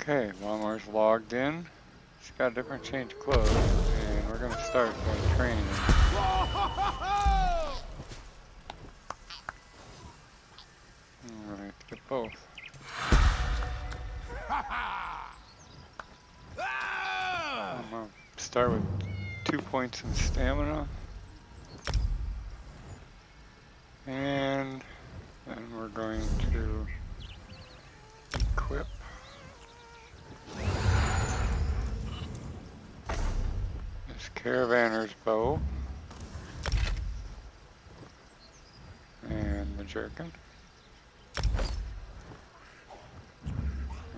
Okay, Walmart's logged in. She's got a different change of clothes, and we're gonna start by training. I'm gonna have to get both. I'm gonna start with 2 points in stamina. And then we're going to equip this caravanner's bow and the jerkin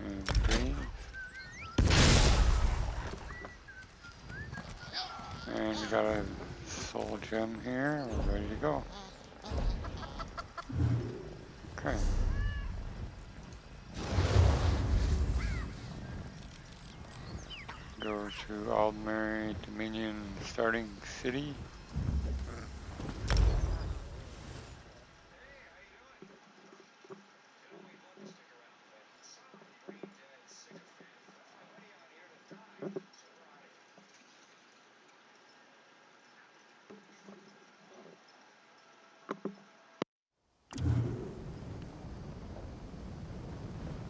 and the greaves. And we got a soul gem here. We're ready to go. Okay. Go to Aldmary Dominion starting city.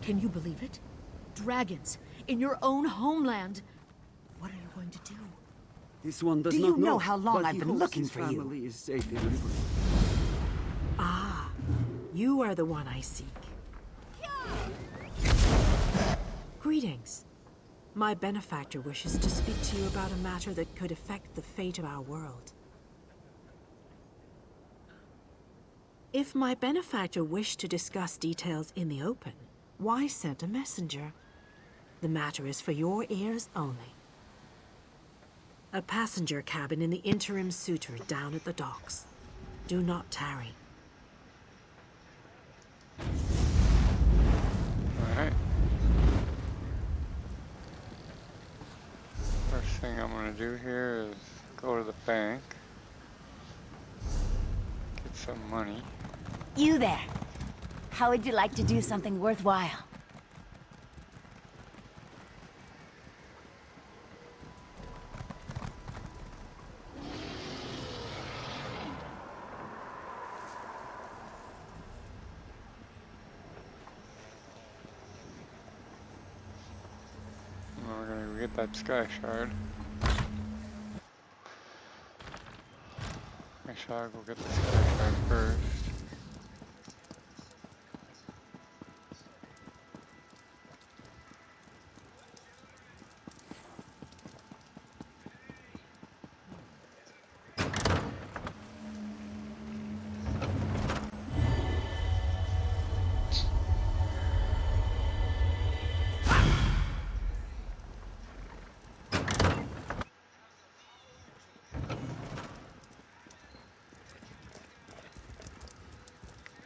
Can you believe it? Dragons in your own homeland. What are you going to do? This one does Do not you know how long but I've he been hopes looking his for you? family is safe in River. Ah, you are the one I seek. Greetings. My benefactor wishes to speak to you about a matter that could affect the fate of our world. If my benefactor wished to discuss details in the open, why send a messenger? The matter is for your ears only. A passenger cabin in the interim suitor down at the docks. Do not tarry. Alright. First thing I'm gonna do here is go to the bank. Get some money. You there. How would you like to do something worthwhile? We're gonna get that sky shard. Actually, I'll go get the sky shard first.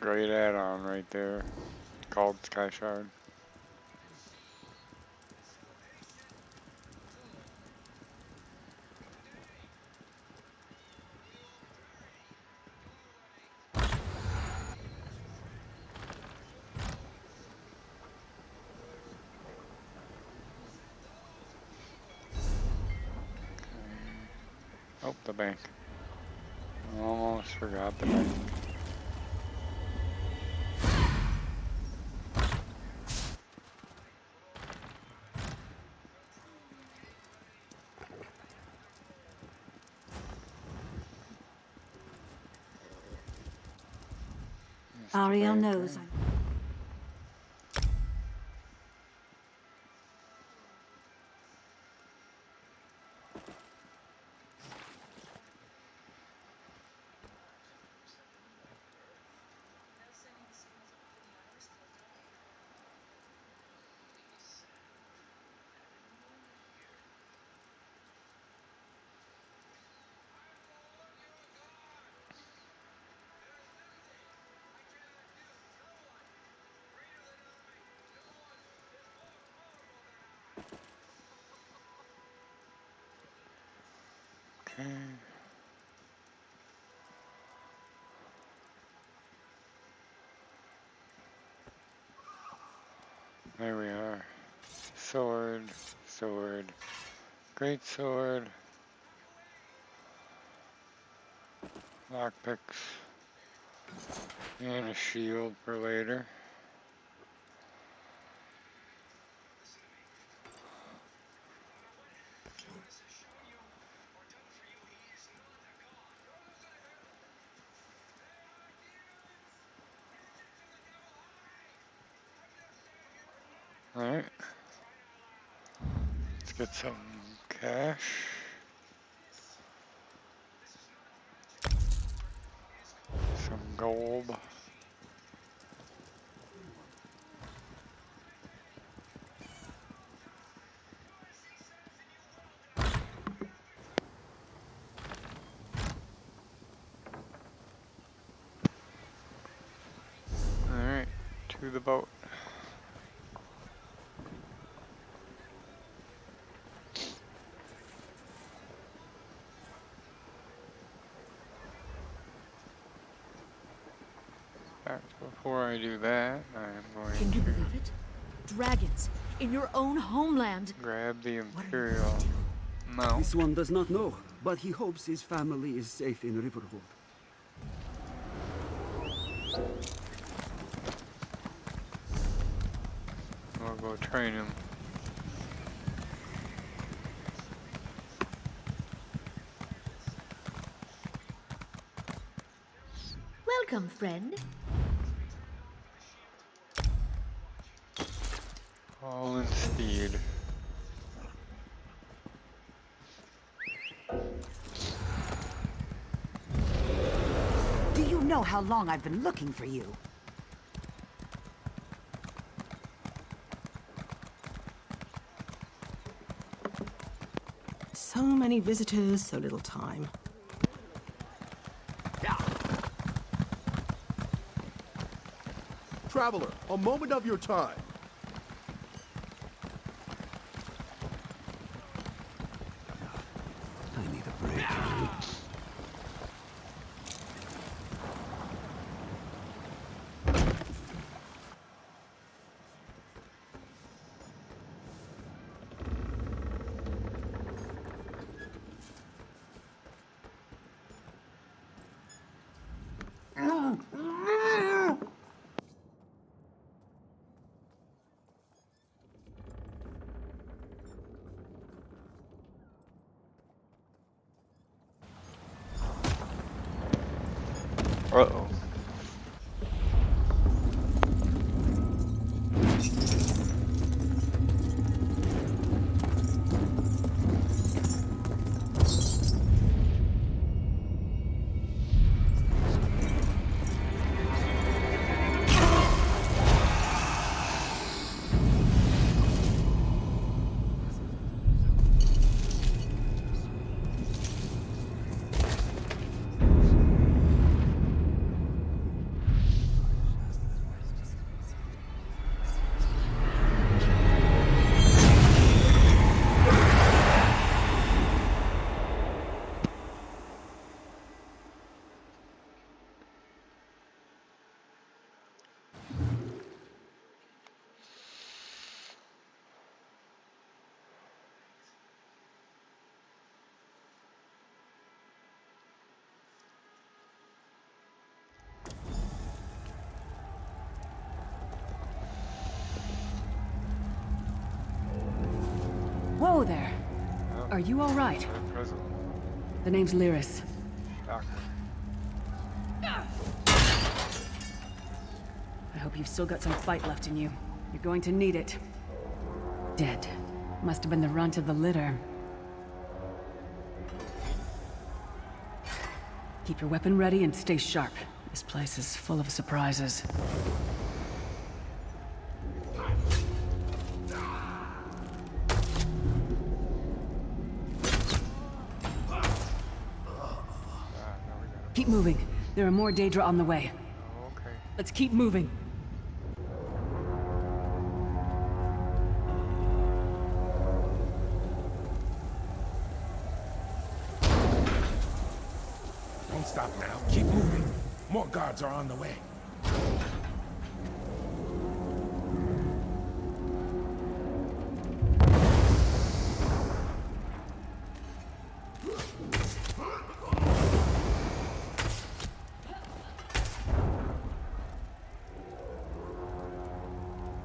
Great add-on right there, called Sky Shard. Oh, the bank. Almost forgot the bank. Ariel knows. Okay. There we are. sword, sword, great sword, lockpicks, and a shield for later. Alright. Let's get some cash. Some gold. Alright, to the boat. Before I do that, I am going Can you to believe it? Dragons in your own homeland. grab the What are you Imperial gonna do? mount. This one does not know, but he hopes his family is safe in Riverhold. We'll go train him. Welcome, friend. All in speed. Do you know how long I've been looking for you? So many visitors, so little time. Traveler, a moment of your time. I need a break. Uh-oh. Whoa there. Are you all right? Present. The name's Lyris. Doctor. I hope you've still got some fight left in you. You're going to need it. Dead. Must have been the runt of the litter. Keep your weapon ready and stay sharp. This place is full of surprises. Keep moving. There are more Daedra on the way. Okay. Let's keep moving. Don't stop now. Keep moving. More guards are on the way.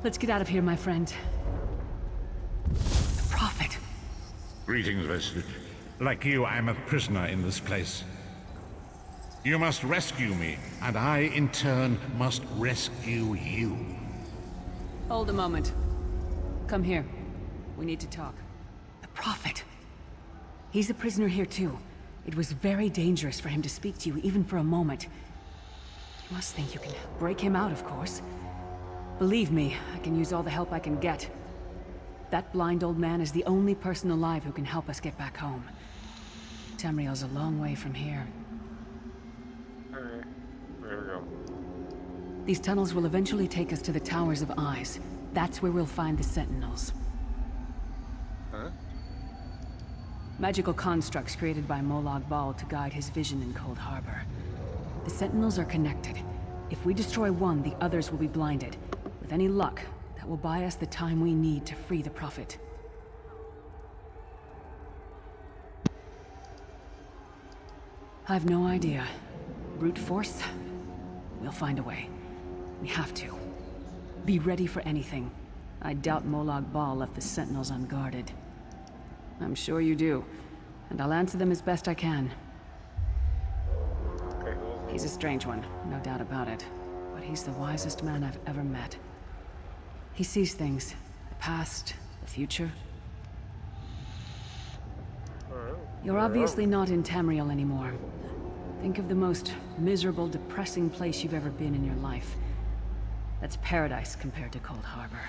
Let's get out of here, my friend. The Prophet. Greetings, Vestige. Like you, I am a prisoner in this place. You must rescue me, and I, in turn, must rescue you. Hold a moment. Come here. We need to talk. The Prophet. He's a prisoner here, too. It was very dangerous for him to speak to you, even for a moment. You must think you can break him out, of course. Believe me, I can use all the help I can get. That blind old man is the only person alive who can help us get back home. Tamriel's a long way from here. Alright, there we go. These tunnels will eventually take us to the Towers of Eyes. That's where we'll find the Sentinels. Huh? Magical constructs created by Molag Bal to guide his vision in Coldharbor. The Sentinels are connected. If we destroy one, the others will be blinded. With any luck, that will buy us the time we need to free the Prophet. I've no idea. Brute force? We'll find a way. We have to. Be ready for anything. I doubt Molag Bal left the Sentinels unguarded. I'm sure you do, and I'll answer them as best I can. Okay. He's a strange one, no doubt about it, but he's the wisest man I've ever met. He sees things, the past, the future. You're obviously not in Tamriel anymore. Think of the most miserable, depressing place you've ever been in your life. That's paradise compared to Coldharbor.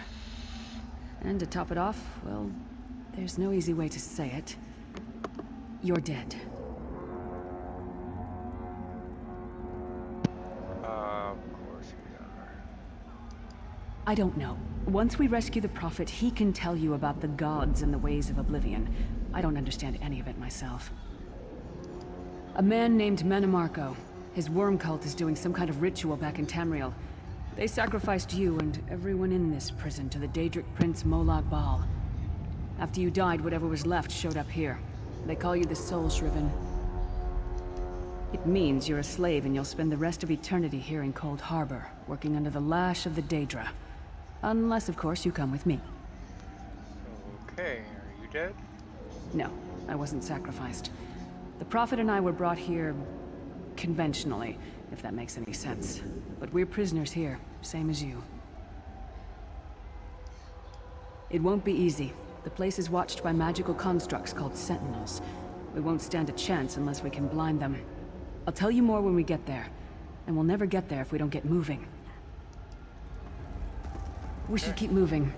And to top it off, well, there's no easy way to say it. You're dead. Of course we are. I don't know. Once we rescue the Prophet, he can tell you about the gods and the ways of Oblivion. I don't understand any of it myself. A man named Manamarco. His worm cult is doing some kind of ritual back in Tamriel. They sacrificed you and everyone in this prison to the Daedric Prince Molag Bal. After you died, whatever was left showed up here. They call you the Soul Shriven. It means you're a slave and you'll spend the rest of eternity here in Coldharbor, working under the lash of the Daedra. Unless, of course, you come with me. Okay, are you dead? No, I wasn't sacrificed. The Prophet and I were brought here conventionally, if that makes any sense. But we're prisoners here, same as you. It won't be easy. The place is watched by magical constructs called Sentinels. We won't stand a chance unless we can blind them. I'll tell you more when we get there. And we'll never get there if we don't get moving. We should keep moving.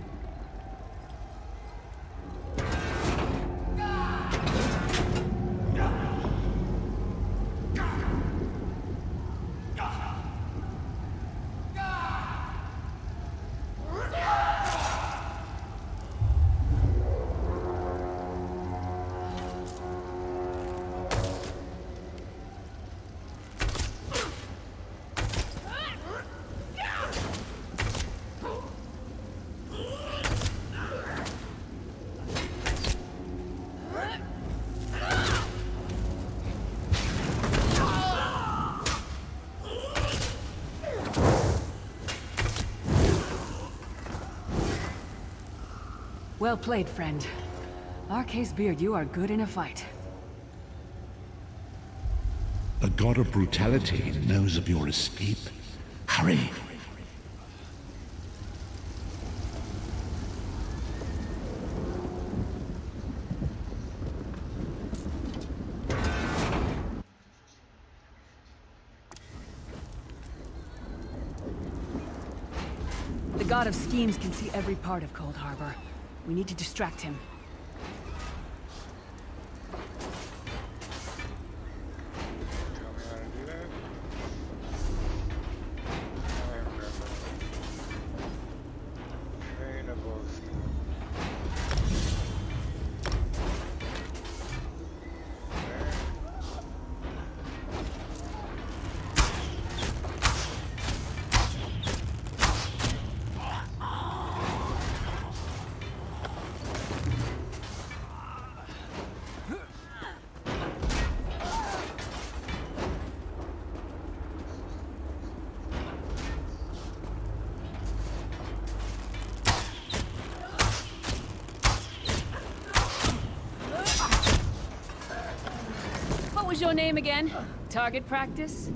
Well played, friend. Arcase Beard, you are good in a fight. The god of brutality knows of your escape. Hurry! The god of schemes can see every part of Coldharbor. We need to distract him. Tell me how to do that? I remember. Trainable skill. was your name again? Target practice?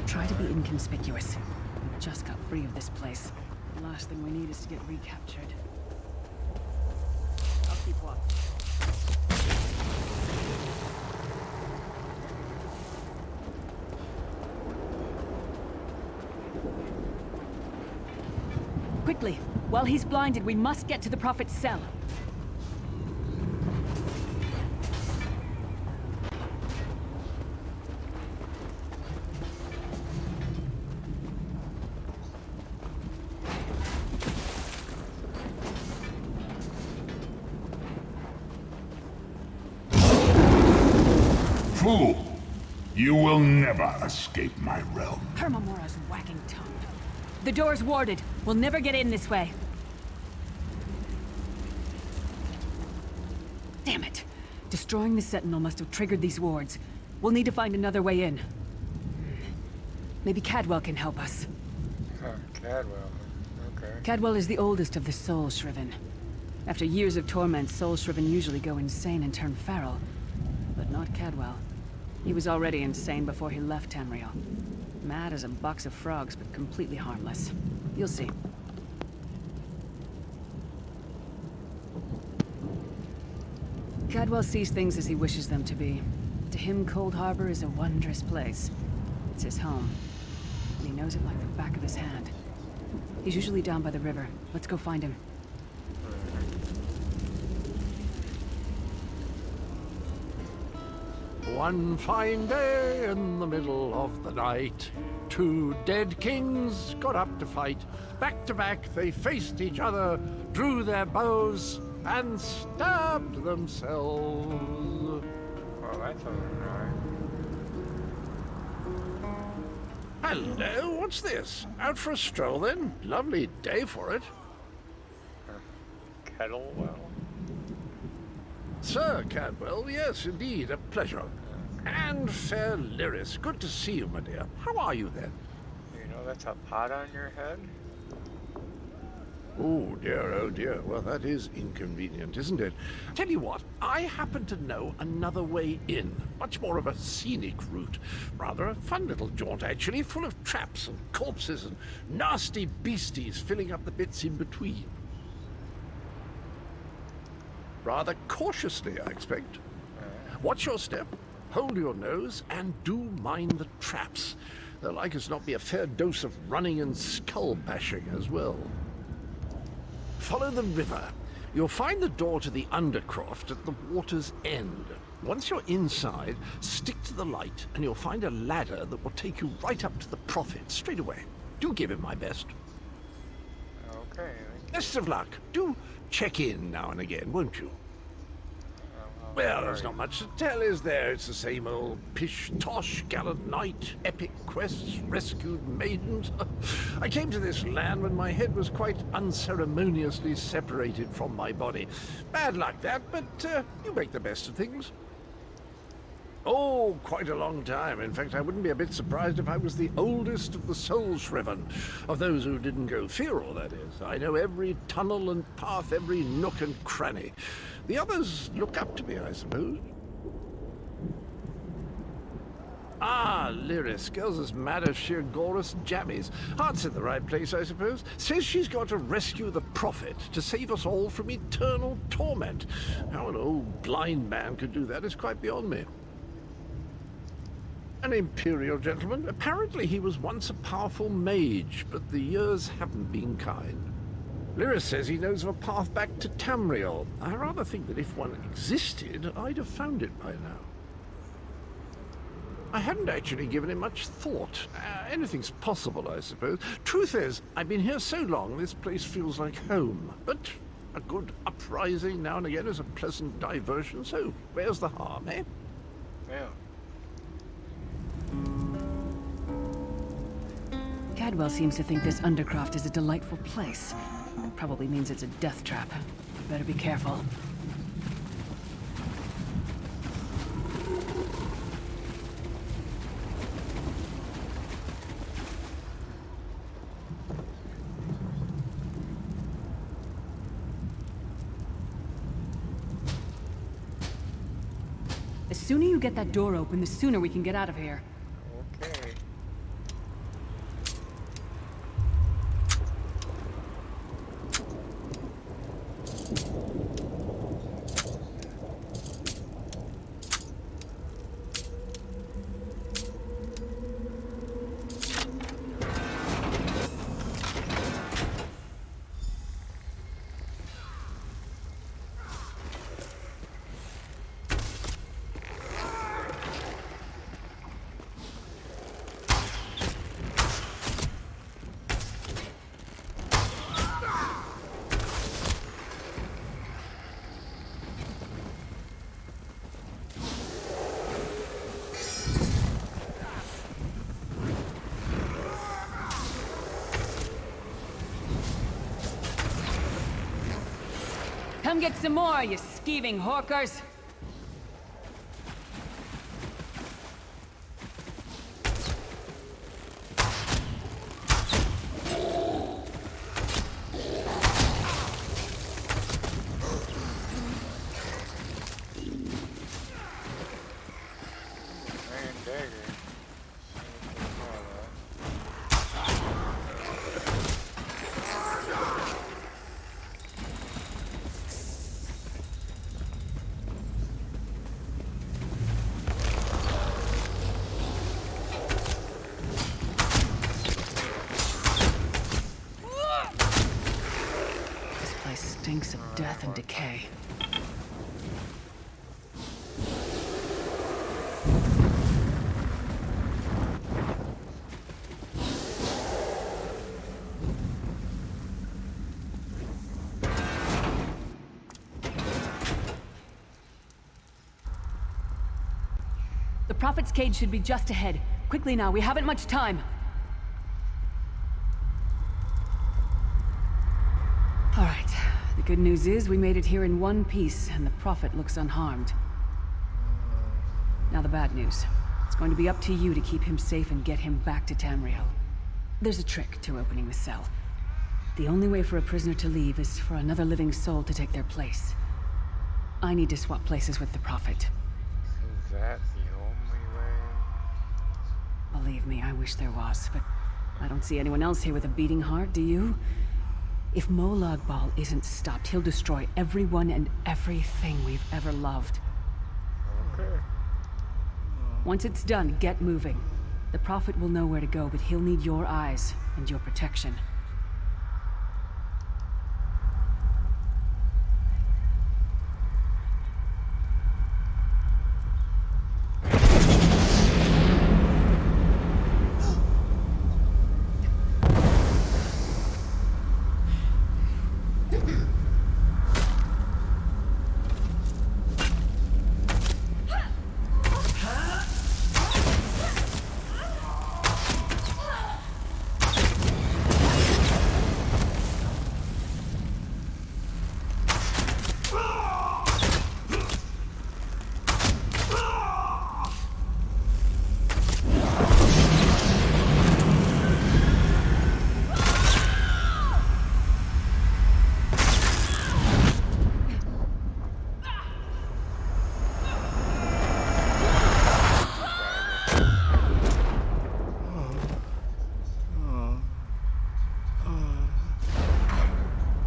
Try to be inconspicuous. We just got free of this place. The last thing we need is to get recaptured. I'll keep watch. Quickly! While he's blinded, we must get to the Prophet's cell. Fool! You will never escape my realm. Hermamora's wagging tongue. The door's warded. We'll never get in this way. Damn it! Destroying the Sentinel must have triggered these wards. We'll need to find another way in. Maybe Cadwell can help us. Oh, Cadwell. Okay. Cadwell is the oldest of the Soul Shriven. After years of torment, Soul Shriven usually go insane and turn feral. But not Cadwell. He was already insane before he left Tamriel. Mad as a box of frogs, but completely harmless. You'll see. Cadwell sees things as he wishes them to be. To him, Coldharbor is a wondrous place. It's his home. And he knows it like the back of his hand. He's usually down by the river. Let's go find him. One fine day in the middle of the night, two dead kings got up to fight. Back to back they faced each other, drew their bows, and stabbed themselves. Well, that's alright. Hello, what's this? Out for a stroll then? Lovely day for it. Kettlewell? Sir Cadwell, yes, indeed, a pleasure. And fair Lyris, good to see you, my dear. How are you then? You know that's a pot on your head? Oh dear, well that is inconvenient, isn't it? Tell you what, I happen to know another way in. Much more of a scenic route. Rather a fun little jaunt, actually, full of traps and corpses and nasty beasties filling up the bits in between. Rather cautiously, I expect. Watch your step, hold your nose, and do mind the traps. There'll like as not be a fair dose of running and skull bashing as well. Follow the river. You'll find the door to the Undercroft at the water's end. Once you're inside, stick to the light, and you'll find a ladder that will take you right up to the Prophet straight away. Do give him my best. Okay. Best of luck. Do check in now and again, won't you? Well, there's not much to tell, is there? It's the same old pish-tosh, gallant knight, epic quests, rescued maidens. I came to this land when my head was quite unceremoniously separated from my body. Bad luck, that, but you make the best of things. Oh, quite a long time. In fact, I wouldn't be a bit surprised if I was the oldest of the Soul Shriven. Of those who didn't go feral, that is. I know every tunnel and path, every nook and cranny. The others look up to me, I suppose. Ah, Lyris, girl's as mad as sheer Gorus jammies. Heart's in the right place, I suppose. Says she's got to rescue the Prophet to save us all from eternal torment. How an old blind man could do that is quite beyond me. An imperial gentleman. Apparently he was once a powerful mage, but the years haven't been kind. Lyris says he knows of a path back to Tamriel. I rather think that if one existed, I'd have found it by now. I hadn't actually given it much thought. Anything's possible, I suppose. Truth is, I've been here so long, this place feels like home. But a good uprising now and again is a pleasant diversion, so where's the harm, eh? Yeah. Cadwell seems to think this Undercroft is a delightful place. Probably means it's a death trap. Better be careful. sooner you get that door open, the sooner we can get out of here. Okay. Come get some more, you skeeving hawkers! Iron dagger. This place stinks of death and decay. The Prophet's cage should be just ahead. Quickly now, we haven't much time. All right. The good news is we made it here in one piece, and the Prophet looks unharmed. Now the bad news. It's going to be up to you to keep him safe and get him back to Tamriel. There's a trick to opening the cell. The only way for a prisoner to leave is for another living soul to take their place. I need to swap places with the Prophet. Is that the only way? Believe me, I wish there was, but I don't see anyone else here with a beating heart, do you? If Molag Bal isn't stopped, he'll destroy everyone and everything we've ever loved. Okay. Once it's done, get moving. The Prophet will know where to go, but he'll need your eyes and your protection.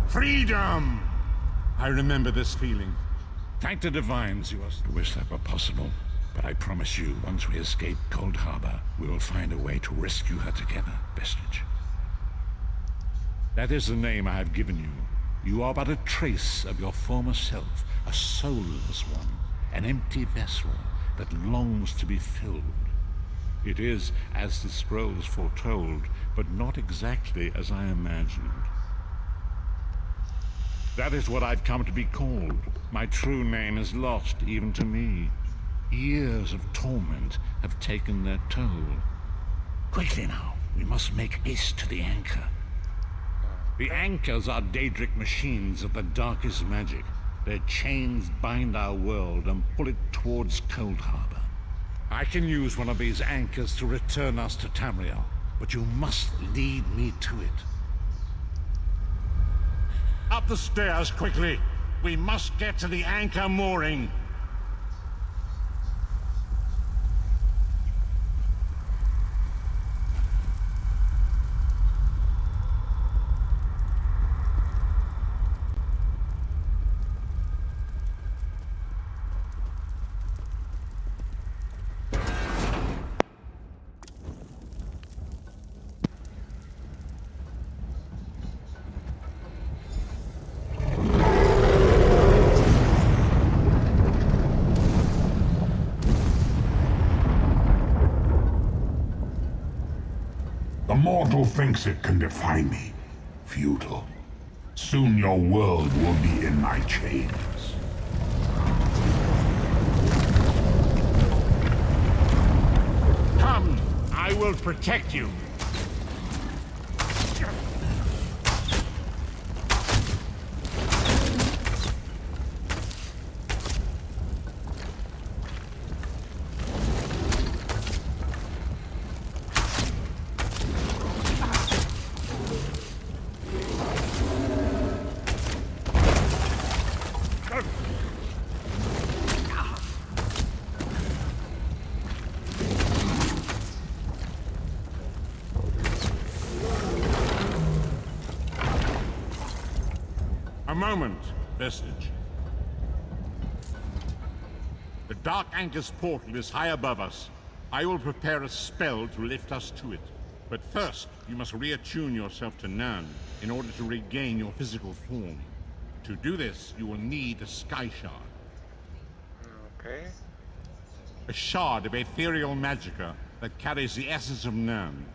Freedom! I remember this feeling. Thank the divines you are... Wish that were possible. But I promise you, once we escape Coldharbor, we will find a way to rescue her together, Vestige. That is the name I have given you. You are but a trace of your former self, a soulless one, an empty vessel that longs to be filled. It is as the scrolls foretold, but not exactly as I imagined. That is what I've come to be called. My true name is lost, even to me. Years of torment have taken their toll. Quickly now, we must make haste to the anchor. The anchors are Daedric machines of the darkest magic. Their chains bind our world and pull it towards Coldharbor. I can use one of these anchors to return us to Tamriel, but you must lead me to it. Up the stairs, quickly! We must get to the anchor mooring! portal thinks it can defy me. Futile. Soon your world will be in my chains. Come, I will protect you. A moment, Vestige. The Dark Anchor's portal is high above us. I will prepare a spell to lift us to it. But first, you must reattune yourself to Nern in order to regain your physical form. To do this, you will need a Sky Shard. Okay. A shard of ethereal magicka that carries the essence of Nern.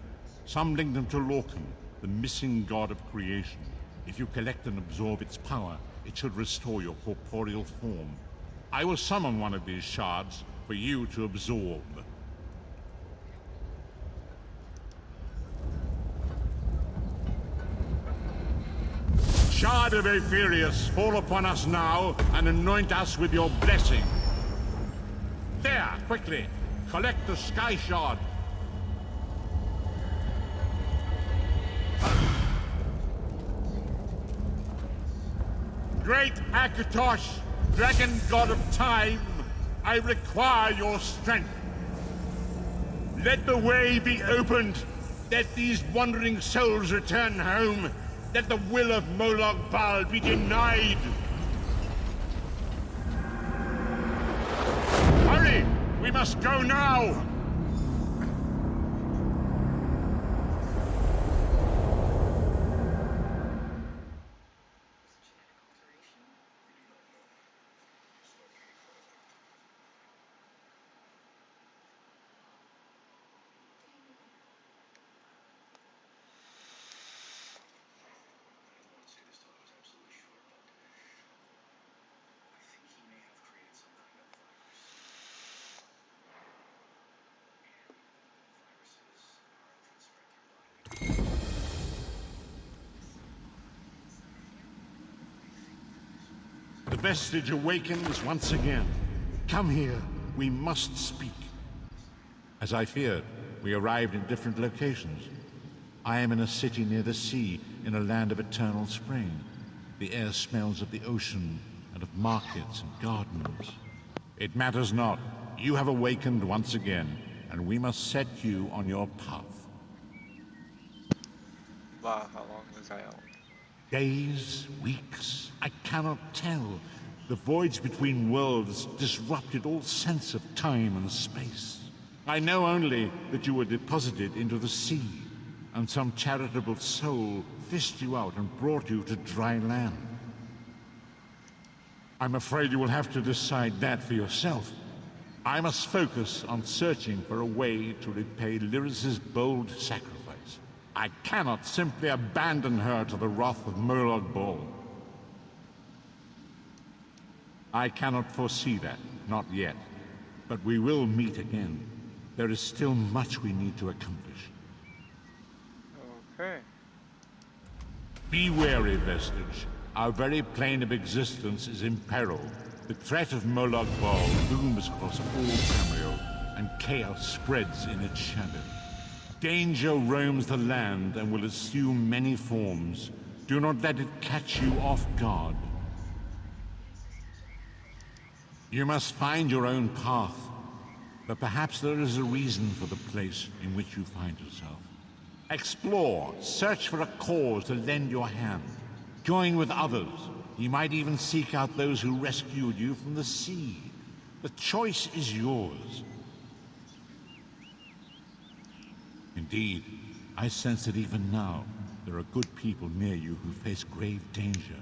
Some link them to Lorcan, the missing god of creation. If you collect and absorb its power, it should restore your corporeal form. I will summon one of these shards for you to absorb. Shard of Aetherius, fall upon us now and anoint us with your blessing. There, quickly, collect the Sky Shard. Great Akatosh, dragon god of time, I require your strength. Let the way be opened. Let these wandering souls return home. Let the will of Molag Bal be denied. Hurry! We must go now! The Vestige awakens once again. Come here. We must speak. As I feared, we arrived in different locations. I am in a city near the sea, in a land of eternal spring. The air smells of the ocean and of markets and gardens. It matters not. You have awakened once again, and we must set you on your path. Wow, how long was I out? Days, weeks, I cannot tell. The voids between worlds disrupted all sense of time and space. I know only that you were deposited into the sea, and some charitable soul fished you out and brought you to dry land. I'm afraid you will have to decide that for yourself. I must focus on searching for a way to repay Lyris's bold sacrifice. I cannot simply abandon her to the wrath of Molag Bal. I cannot foresee that, not yet. But we will meet again. There is still much we need to accomplish. Okay. Be wary, Vestige. Our very plane of existence is in peril. The threat of Molag Bal looms across all Tamriel, and chaos spreads in its shadow. Danger roams the land and will assume many forms. Do not let it catch you off guard. You must find your own path, but perhaps there is a reason for the place in which you find yourself. Explore, search for a cause to lend your hand. Join with others. You might even seek out those who rescued you from the sea. The choice is yours. Indeed, I sense that even now, there are good people near you who face grave danger.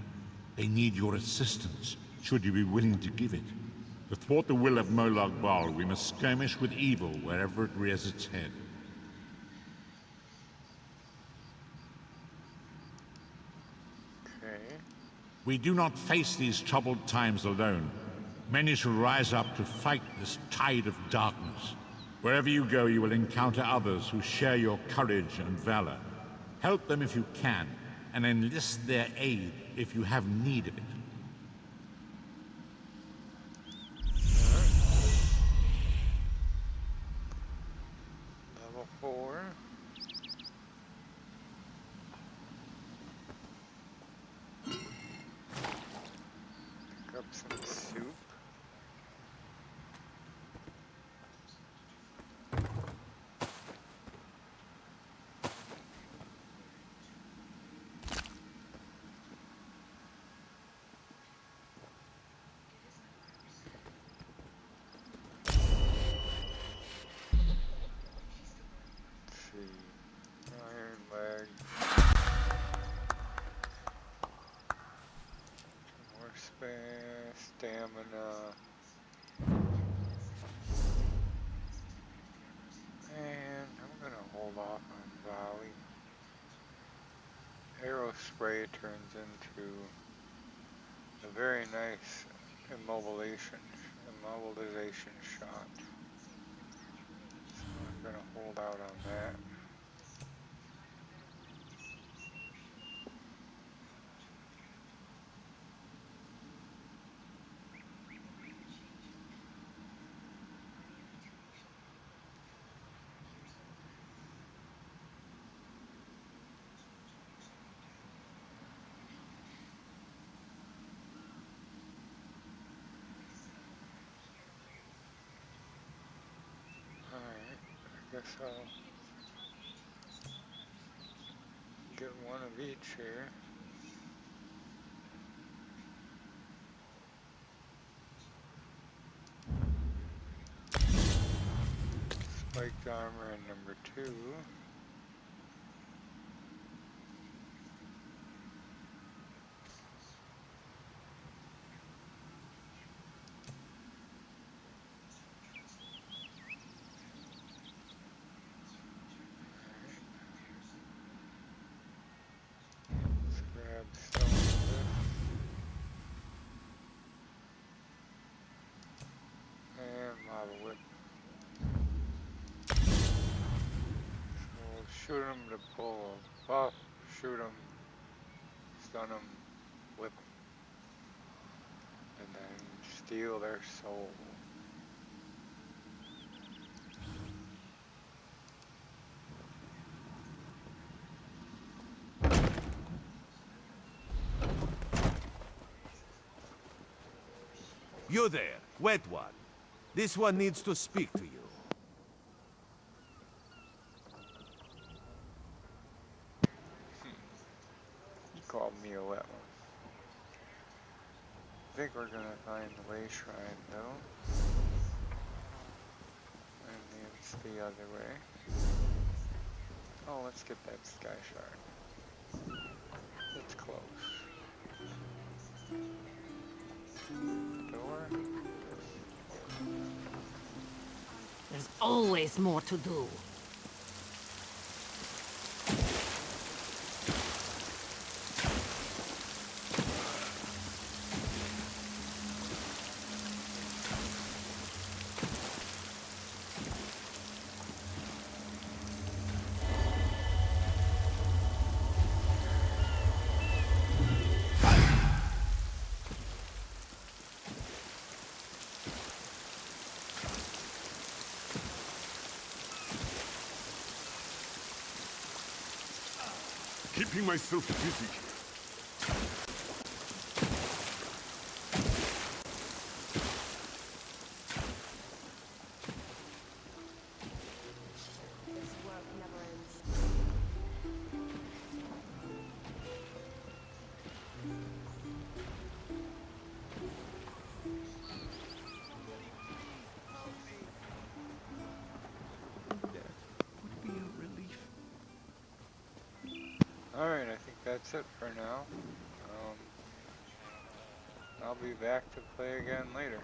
They need your assistance, should you be willing to give it. To thwart the will of Molag Bal, we must skirmish with evil wherever it rears its head. We do not face these troubled times alone. Many shall rise up to fight this tide of darkness. Wherever you go, you will encounter others who share your courage and valor. Help them if you can, and enlist their aid if you have need of it. Level 4. Pick up some soup. Iron leg. More stamina. And I'm gonna hold off on volley. Arrow spray turns into a very nice immobilization shot. So I'm gonna hold out on that. Alright, I guess I'll get one of each here. Spiked armor in number 2. Let's grab some of this. And lava whip. So we'll shoot them to pull a buff, shoot them, stun them, whip them, and then steal their soul. You there, wet one. This one needs to speak to you. He called me a wet one. I think we're gonna find the way shrine though. And it's the other way. Oh, let's get that sky shard. It's close. Door? There's always more to do. Keeping myself busy. This work never ends. Would be a relief. Alright, I think that's it for now. I'll be back to play again later.